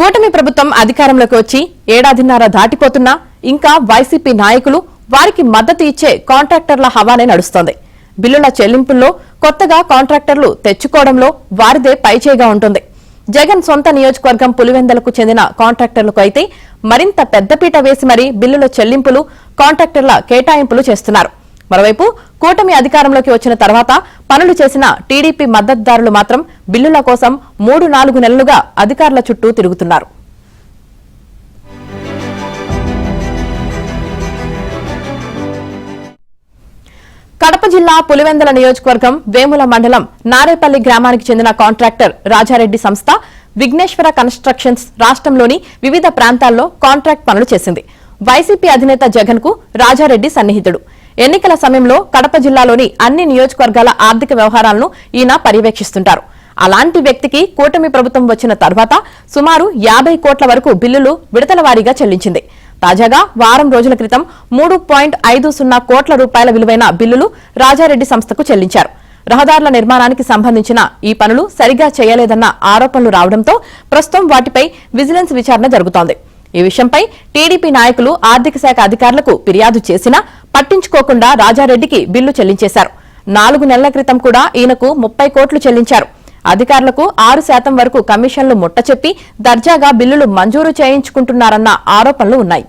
కూటమి ప్రభుత్వం అధికారంలోకి వచ్చి ఏడాదిన్నర దాటిపోతున్నా ఇంకా వైసీపీ నాయకులు వారికి మద్దతు ఇచ్చే కాంట్రాక్టర్ల హవానే నడుస్తోంది. బిల్లుల చెల్లింపుల్లో కొత్తగా కాంట్రాక్టర్లు తెచ్చుకోవడంలో వారిదే పైచేయిగా ఉంటుంది. జగన్ సొంత నియోజకవర్గం పులివెందులకు చెందిన కాంట్రాక్టర్లకు అయితే మరింత పెద్దపీట వేసి మరీ బిల్లుల చెల్లింపులు, కాంట్రాక్టర్ల కేటాయింపులు చేస్తున్నారు. మరోవైపు కూటమి అధికారంలోకి వచ్చిన తర్వాత పనులు చేసిన టీడీపీ మద్దతుదారులు మాత్రం బిల్లుల కోసం 3-4 నెలలుగా అధికారుల చుట్టూ తిరుగుతున్నారు. కడప జిల్లా పులివెందుల నియోజకవర్గం వేముల మండలం నారేపల్లి గ్రామానికి చెందిన కాంట్రాక్టర్ రాజారెడ్డి సంస్థ విఘ్నేశ్వర కన్స్ట్రక్షన్స్ రాష్ట్రంలోని వివిధ ప్రాంతాల్లో కాంట్రాక్ట్ పనులు చేసింది. వైసీపీ అధినేత జగన్ కు రాజారెడ్డి సన్నిహితుడు. ఎన్నికల సమయంలో కడప జిల్లాలోని అన్ని నియోజకవర్గాల ఆర్థిక వ్యవహారాలను ఈయన పర్యవేక్షిస్తుంటారు. అలాంటి వ్యక్తికి కూటమి ప్రభుత్వం వచ్చిన తర్వాత సుమారు 50 కోట్ల వరకు బిల్లులు విడతల వారీగా చెల్లించింది. తాజాగా వారం రోజుల క్రితం 3.50 కోట్ల రూపాయల విలువైన బిల్లులు రాజారెడ్డి సంస్థకు చెల్లించారు. రహదారుల నిర్మాణానికి సంబంధించిన ఈ పనులు సరిగా చేయలేదన్న ఆరోపణలు రావడంతో ప్రస్తుతం వాటిపై విజిలెన్స్ విచారణ జరుగుతోంది. ఈ విషయంపై టీడీపీ నాయకులు ఆర్థిక శాఖ అధికారులకు ఫిర్యాదు చేసినా పట్టించుకోకుండా రాజారెడ్డికి బిల్లు చెల్లించేశారు. 4 నెలల క్రితం కూడా ఈయనకు 30 కోట్లు చెల్లించారు. అధికారులకు 6% వరకు కమిషన్లు ముట్టచెప్పి దర్జాగా బిల్లులు మంజూరు చేయించుకుంటున్నారన్న ఆరోపణలు ఉన్నాయి.